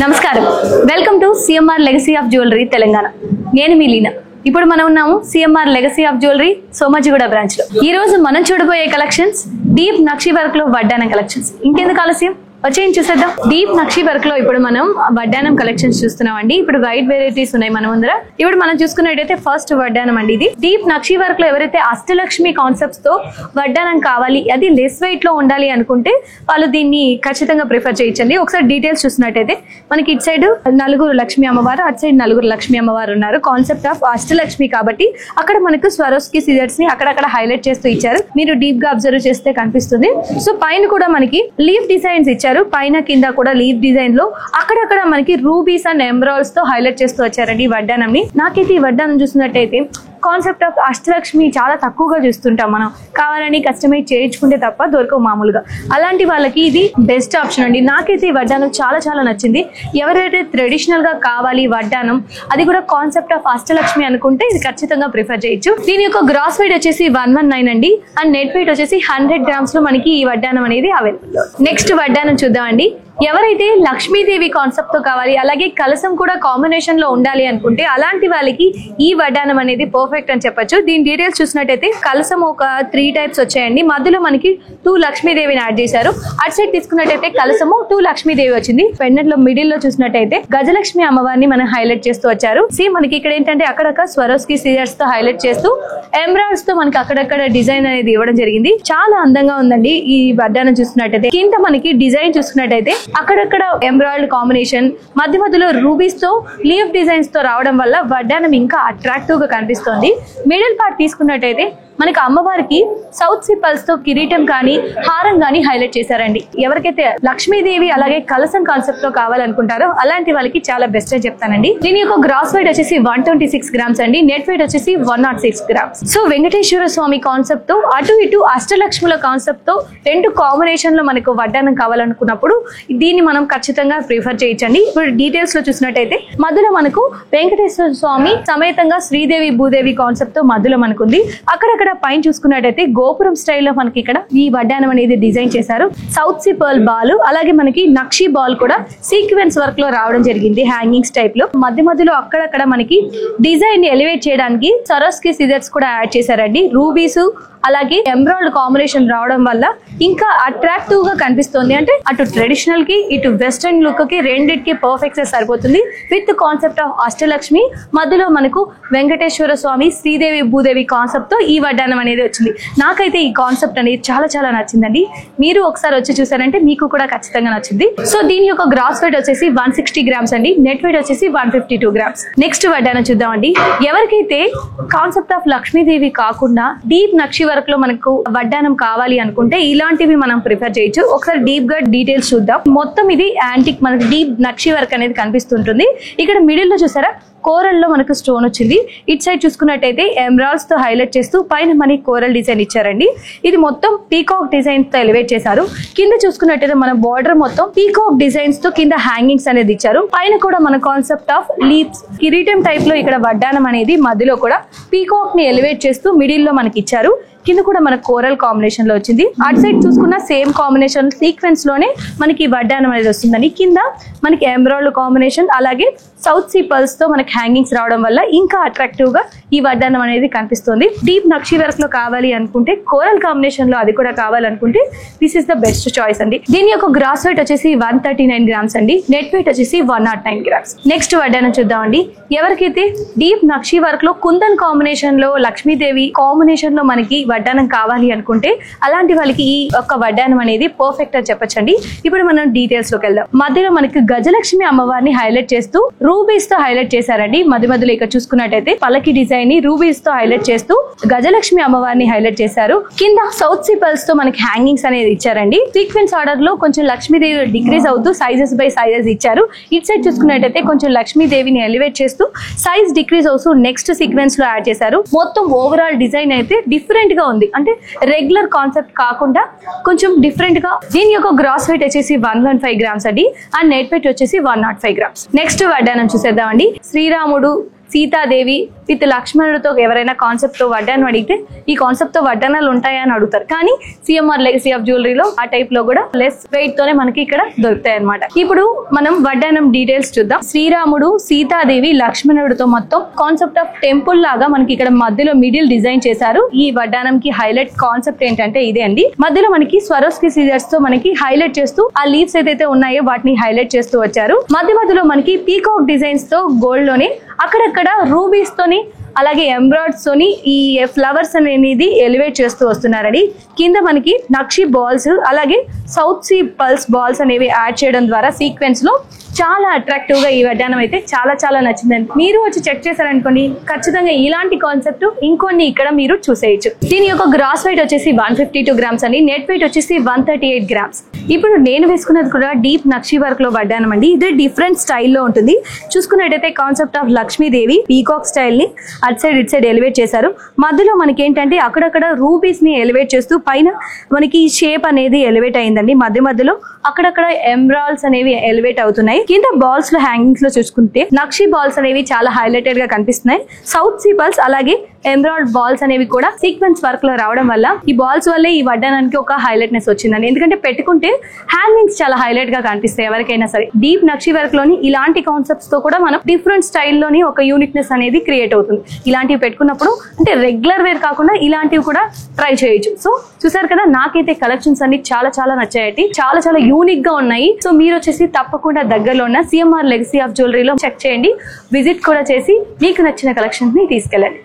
నమస్కారం, welcome to CMR legacy of jewellery Telangana. నేను మీ లీనా. ఇప్పుడు మనం ఉన్నాము CMR legacy of jewellery Somajiguda branch లో. ఈ రోజు మనం చూడబోయే కలెక్షన్స్ డీప్ నక్షి వర్క్ లో వడ్డానం కలెక్షన్స్. ఇంకెందుకు ఆలస్యం, వచ్చేయండి చూసేద్దాం. డీప్ నక్షి వర్క్ లో ఇప్పుడు మనం వడ్డానం కలెక్షన్స్ చూస్తున్నాం అండి. ఇప్పుడు వైట్ వెరైటీస్ ఉన్నాయి మన ముందర. ఇప్పుడు మనం చూసుకున్నట్టయితే ఫస్ట్ వడ్డానం అండి. ఇది డీప్ నక్షి వర్క్ లో ఎవరైతే అష్టలక్ష్మి కాన్సెప్ట్స్ తో వడ్డానం కావాలి, అది లెస్ వెయిట్ లో ఉండాలి అనుకుంటే వాళ్ళు దీన్ని ఖచ్చితంగా ప్రిఫర్ చేయొచ్చండి. ఒకసారి డీటెయిల్స్ చూసినట్టయితే మనకి ఇటు సైడ్ నలుగురు లక్ష్మీ అమ్మవారు, అటు సైడ్ నలుగురు లక్ష్మీ అమ్మవారు ఉన్నారు. కాన్సెప్ట్ ఆఫ్ అష్టలక్ష్మి కాబట్టి అక్కడ మనకు స్వరోస్కి సిజర్స్ ని అక్కడక్కడ హైలైట్ చేస్తూ ఇచ్చారు. మీరు డీప్ గా అబ్జర్వ్ చేస్తే కనిపిస్తుంది. సో పైన కూడా మనకి లీఫ్ డిజైన్స్ ఇచ్చారు. పైన కింద కూడా లీఫ్ డిజైన్ లో అక్కడక్కడ మనకి రూబీస్ అండ్ ఎమరాల్డ్స్ తో హైలైట్ చేస్తూ వచ్చారండి ఈ వడ్డానం ని. నాకైతే ఈ వడ్డానం చూసినట్టయితే కాన్సెప్ట్ ఆఫ్ అష్టలక్ష్మి చాలా తక్కువగా చూస్తుంటాం మనం. కావాలని కస్టమైజ్ చేయించుకుంటే తప్ప దొరకవు మామూలుగా. అలాంటి వాళ్ళకి ఇది బెస్ట్ ఆప్షన్ అండి. నాకైతే ఈ వడ్డానం చాలా చాలా నచ్చింది. ఎవరైతే ట్రెడిషనల్ గా కావాలి వడ్డానం, అది కూడా కాన్సెప్ట్ ఆఫ్ అష్టలక్ష్మి అనుకుంటే ఇది ఖచ్చితంగా ప్రిఫర్ చేయొచ్చు. దీని యొక్క గ్రాస్ వెయిట్ వచ్చేసి 119 అండి. అండ్ నెట్ వెయిట్ వచ్చేసి 100 grams లో మనకి ఈ వడ్డానం అనేది అవైలబుల్. నెక్స్ట్ వడ్డానం చూద్దామండి. ఎవరైతే లక్ష్మీదేవి కాన్సెప్ట్ తో కావాలి, అలాగే కలసం కూడా కాంబినేషన్ లో ఉండాలి అనుకుంటే అలాంటి వాళ్ళకి ఈ వడ్డానం అనేది పర్ఫెక్ట్ అని చెప్పొచ్చు. దీని డీటెయిల్స్ చూసినట్టయితే కలసం ఒక 3 types వచ్చాయండి. మధ్యలో మనకి 2 లక్ష్మీదేవిని యాడ్ చేశారు. అటు సైడ్ తీసుకున్నట్టయితే కలసము 2 లక్ష్మీదేవి వచ్చింది. పెండెంట్ లో మిడిల్ లో చూసినట్టయితే గజలక్ష్మి అమ్మవారిని మనం హైలైట్ చేస్తూ వచ్చారు. మనకి ఇక్కడ ఏంటంటే అక్కడక్కడ స్వరోస్కి సీజర్స్ తో హైలైట్ చేస్తూ ఎమరాల్డ్స్ తో మనకి అక్కడక్కడ డిజైన్ అనేది ఇవ్వడం జరిగింది. చాలా అందంగా ఉందండి ఈ వడ్డానం చూసినట్టయితే. కింద మనకి డిజైన్ చూసుకున్నట్టయితే అక్కడక్కడ ఎమరాల్డ్ కాంబినేషన్, మధ్య మధ్యలో రూబీస్ తో లీఫ్ డిజైన్స్ తో రావడం వల్ల వడ్డానం ఇంకా అట్రాక్టివ్ గా కనిపిస్తోంది. మిడిల్ పార్ట్ తీసుకున్నట్టయితే మనకి అమ్మవారికి సౌత్ సిపల్స్ తో కిరీటం కానీ హారం కానీ హైలైట్ చేశారండి. ఎవరికైతే లక్ష్మీదేవి అలాగే కలసం కాన్సెప్ట్ తో కావాలనుకుంటారో అలాంటి వాళ్ళకి చాలా బెస్ట్ అని చెప్తానండి. దీని యొక్క గ్రాస్ వెయిట్ వచ్చేసి 126 grams అండి. నెట్ వెయిట్ వచ్చేసి 106 grams. సో వెంకటేశ్వర స్వామి కాన్సెప్ట్ తో అటు ఇటు అష్టలక్ష్ముల కాన్సెప్ట్ తో 2 కాంబినేషన్ లో మనకు వడ్డానం కావాలనుకున్నప్పుడు దీన్ని మనం ఖచ్చితంగా ప్రిఫర్ చేయొచ్చండి. ఇప్పుడు డీటెయిల్స్ లో చూసినట్టయితే మధ్యలో మనకు వెంకటేశ్వర స్వామి సమేతంగా శ్రీదేవి భూదేవి కాన్సెప్ట్ తో మధ్యలో మనకుంది. అక్కడక్కడ పైన చూసుకున్నట్టయితే గోపురం స్టైల్లో మనకి ఇక్కడ ఈ వడ్డానం అనేది డిజైన్ చేశారు. సౌత్ సి పర్ల్ బాల్, అలాగే మనకి నక్షి బాల్ కూడా సీక్వెన్స్ వర్క్ లో రావడం జరిగింది హ్యాంగింగ్స్ టైప్ లో. మధ్య మధ్యలో అక్కడక్కడ మనకి డిజైన్ ని ఎలివేట్ చేయడానికి సరోస్కి సిజర్స్ కూడా యాడ్ చేశారండి. రూబీస్ అలాగే ఎమరాల్డ్ కాంబినేషన్ రావడం వల్ల ఇంకా అట్రాక్టివ్ గా కనిపిస్తుంది. అంటే అటు ట్రెడిషనల్ కి ఇటు వెస్టర్న్ లుక్ కి రెండిటికి పర్ఫెక్ట్ గా సరిపోతుంది. విత్ కాన్సెప్ట్ ఆఫ్ అష్టలక్ష్మి, మధ్యలో మనకు వెంకటేశ్వర స్వామి శ్రీదేవి భూదేవి కాన్సెప్ట్ తో ఈ వడ్డానం అనేది వచ్చింది. నాకైతే ఈ కాన్సెప్ట్ అనేది చాలా చాలా నచ్చిందండి. మీరు ఒకసారి వచ్చి చూసారంటే మీకు కూడా ఖచ్చితంగా నచ్చింది. సో దీని యొక్క గ్రాస్ వెయిట్ వచ్చేసి 160 grams అండి. నెట్ వెయిట్ వచ్చేసి 152 grams. నెక్స్ట్ వడ్డానం చూద్దామండి. ఎవరికైతే కాన్సెప్ట్ ఆఫ్ లక్ష్మీదేవి కాకుండా డీప్ నక్షి వర్క్ లో మనకు వడ్డానం కావాలి అనుకుంటే ఇలాంటివి మనం ప్రిఫర్ చేయొచ్చు. ఒకసారి డీప్ గా డీటెయిల్స్ చూద్దాం. మొత్తం ఇది యాంటిక్ మనకి డీప్ నక్షి వర్క్ అనేది కనిపిస్తుంటుంది. ఇక్కడ మిడిల్ లో చూసారా కోరల్ లో మనకు స్టోన్ వచ్చింది. ఇట్ సైడ్ చూసుకున్నట్టయితే ఎమరాల్డ్స్ తో హైలైట్ చేస్తూ పైన మనకి కోరల్ డిజైన్ ఇచ్చారండి. ఇది మొత్తం పీకాక్ డిజైన్ తో ఎలివేట్ చేశారు. కింద చూసుకున్నట్టయితే మన బార్డర్ మొత్తం పీకాక్ డిజైన్స్ తో కింద హ్యాంగింగ్స్ అనేది ఇచ్చారు. పైన కూడా మన కాన్సెప్ట్ ఆఫ్ లీప్స్ కిరీటం టైప్ లో ఇక్కడ వడ్డానం అనేది మధ్యలో కూడా పీకాక్ ని ఎలివేట్ చేస్తూ మిడిల్ లో మనకి ఇచ్చారు. కింద కూడా మనకు కోరల్ కాంబినేషన్ లో వచ్చింది. అటు సైడ్ చూసుకున్న సేమ్ కాంబినేషన్ సీక్వెన్స్ లోనే మనకి వడ్డానం అనేది వస్తుందని. కింద మనకి ఎమరాల్డ్ కాంబినేషన్ అలాగే సౌత్ సీ పర్ల్స్ తో మనకి హ్యాంగింగ్స్ రావడం వల్ల ఇంకా అట్రాక్టివ్ గా ఈ వడ్డానం అనేది కనిపిస్తుంది. డీప్ నక్షి వర్క్ లో కావాలి అనుకుంటే, కోరల్ కాంబినేషన్ లో అది కూడా కావాలనుకుంటే this is the best choice అండి. దీని యొక్క గ్రాస్ వెయిట్ వచ్చేసి 139 grams అండి. నెట్ వెయిట్ వచ్చేసి 109 grams. నెక్స్ట్ వడ్డానం చూద్దామండి. ఎవరికైతే డీప్ నక్షి వర్క్ లో కుందన్ కాంబినేషన్ లో లక్ష్మీదేవి కాంబినేషన్ లో మనకి వడ్డానం కావాలి అనుకుంటే అలాంటి వాళ్ళకి ఈ ఒక్క వడ్డానం అనేది పర్ఫెక్ట్ అని చెప్పొచ్చండి. ఇప్పుడు మనం డీటెయిల్స్ లోకి వెళ్దాం. మధ్యలో మనకి గజలక్ష్మి అమ్మవారిని హైలైట్ చేస్తూ రూబీస్ తో హైలైట్ చేశారండి. మధ్య మధ్యలో ఇక్కడ చూసుకున్నట్టయితే పలకి డిజైన్ ని రూబీస్ తో హైలైట్ చేస్తూ గజలక్ష్మి అమ్మవారిని హైలైట్ చేశారు. కింద సౌత్ సిపల్స్ తో మనకి హ్యాంగింగ్స్ అనేది ఇచ్చారండి. సీక్వెన్స్ ఆర్డర్ లో కొంచెం లక్ష్మీదేవి డిక్రీజ్ అవుతూ సైజెస్ బై సైజెస్ ఇచ్చారు. ఇట్ సైడ్ చూసుకున్నట్టయితే కొంచెం లక్ష్మీదేవిని ఎలివేట్ చేస్తూ సైజ్ డిక్రీజ్ అవుతూ నెక్స్ట్ సీక్వెన్స్ లో యాడ్ చేశారు. మొత్తం ఓవరాల్ డిజైన్ అయితే డిఫరెంట్ గా ఉంది. అంటే రెగ్యులర్ కాన్సెప్ట్ కాకుండా కొంచెం డిఫరెంట్ గా. దీని యొక్క గ్రాస్ వెయిట్ వచ్చేసి 115 grams అండి. అండ్ నెట్ వెయిట్ వచ్చేసి 105 grams. నెక్స్ట్ వడ్డానం చూసేద్దామండి. శ్రీరాముడు సీతాదేవి విత్ లక్ష్మణుడితో ఎవరైనా కాన్సెప్ట్ తో వడ్డానం అడిగితే ఈ కాన్సెప్ట్ తో వడ్డానాలు ఉంటాయా అని అడుగుతారు. కానీ సిఎంఆర్ లెగసీ ఆఫ్ జ్యువెలరీలో ఆ టైప్ లో కూడా లెస్ వెయిట్ తోనే మనకి ఇక్కడ దొరుకుతాయి అనమాట. ఇప్పుడు మనం వడ్డానం డీటెయిల్స్ చూద్దాం. శ్రీరాముడు, సీతాదేవి, లక్ష్మణుడితో మొత్తం కాన్సెప్ట్ ఆఫ్ టెంపుల్ లాగా మనకి ఇక్కడ మధ్యలో మిడిల్ డిజైన్ చేశారు. ఈ వడ్డానం కి హైలైట్ కాన్సెప్ట్ ఏంటంటే ఇదే అండి. మధ్యలో మనకి స్వరోస్కి సీజర్స్ తో మనకి హైలైట్ చేస్తూ ఆ లీవ్స్ ఏదైతే ఉన్నాయో వాటిని హైలైట్ చేస్తూ వచ్చారు. మధ్యలో మనకి పీకాక్ డిజైన్స్ తో గోల్డ్ లోని అక్కడక్కడ రూబీస్ తోని అలాగే ఎంబ్రాయిడ్స్ తోని ఈ ఫ్లవర్స్ అనేది ఎలివేట్ చేస్తూ వస్తున్నారని. కింద మనకి నక్షి బాల్స్ అలాగే సౌత్ సీ పల్స్ బాల్స్ అనేవి యాడ్ చేయడం ద్వారా సీక్వెన్స్ లో చాలా అట్రాక్టివ్ గా ఈ వడ్డానం అయితే చాలా చాలా నచ్చిందండి. మీరు వచ్చి చెక్ చేశారనుకోండి, ఖచ్చితంగా ఇలాంటి కాన్సెప్ట్ ఇంకొన్ని ఇక్కడ మీరు చూసేయచ్చు. దీని యొక్క గ్రాస్ వెయిట్ వచ్చేసి 152 గ్రామ్స్ అండి, నెట్ వెయిట్ వచ్చేసి 138 గ్రామ్స్. ఇప్పుడు నేను వేసుకున్నది కూడా డీప్ నక్షి వర్క్ లో వడ్డానం అండి. ఇది డిఫరెంట్ స్టైల్లో ఉంటుంది. చూసుకున్నట్టయితే concept of Lakshmidevi peacock style ని at side it side elevate చేశారు. మధ్యలో మనకి ఏంటంటే అక్కడక్కడ రూబీస్ ని ఎలివేట్ చేస్తూ పైన మనకి షేప్ అనేది ఎలివేట్ అయిందండి. మధ్యలో అక్కడక్కడ ఎంబ్రాయిడ్స్ అనేవి ఎలివేట్ అవుతున్నాయి. కింద బాల్స్ లో హ్యాంగింగ్స్ లో చూసుకుంటే నక్షి బాల్స్ అనేవి చాలా హైలైటెడ్ గా కనిపిస్తున్నాయి. సౌత్ సీ పల్స్ అలాగే ఎంబ్రాయిడ్ బాల్స్ అనేవి కూడా సీక్వెన్స్ వర్క్ లో రావడం వల్ల ఈ బాల్స్ వల్లే ఈ వడ్డానానికి ఒక హైలైట్నెస్ వచ్చిందండి. ఎందుకంటే పెట్టుకుంటే హ్యాంగింగ్స్ చాలా హైలైట్ గా కనిపిస్తాయి ఎవరికైనా సరే. డీప్ నక్షి వర్క్ లోని ఇలాంటి కాన్సెప్ట్స్ తో కూడా మనం డిఫరెంట్ స్టైల్లోని ఒక యూనిక్నెస్ అనేది క్రియేట్ అవుతుంది. ఇలాంటివి పెట్టుకున్నప్పుడు అంటే రెగ్యులర్ వేర్ కాకుండా ఇలాంటివి కూడా ట్రై చేయొచ్చు. సో చూసారు కదా, నాకైతే కలెక్షన్స్ అన్ని చాలా చాలా నచ్చాయి. చాలా చాలా యూనిక్ గా ఉన్నాయి. సో మీరు వచ్చేసి తప్పకుండా దగ్గరలో ఉన్న సిఎంఆర్ లెగసీ ఆఫ్ జ్యువెలరీలో చెక్ చేయండి. విజిట్ కూడా చేసి మీకు నచ్చిన కలెక్షన్స్ ని తీసుకెళ్ళండి.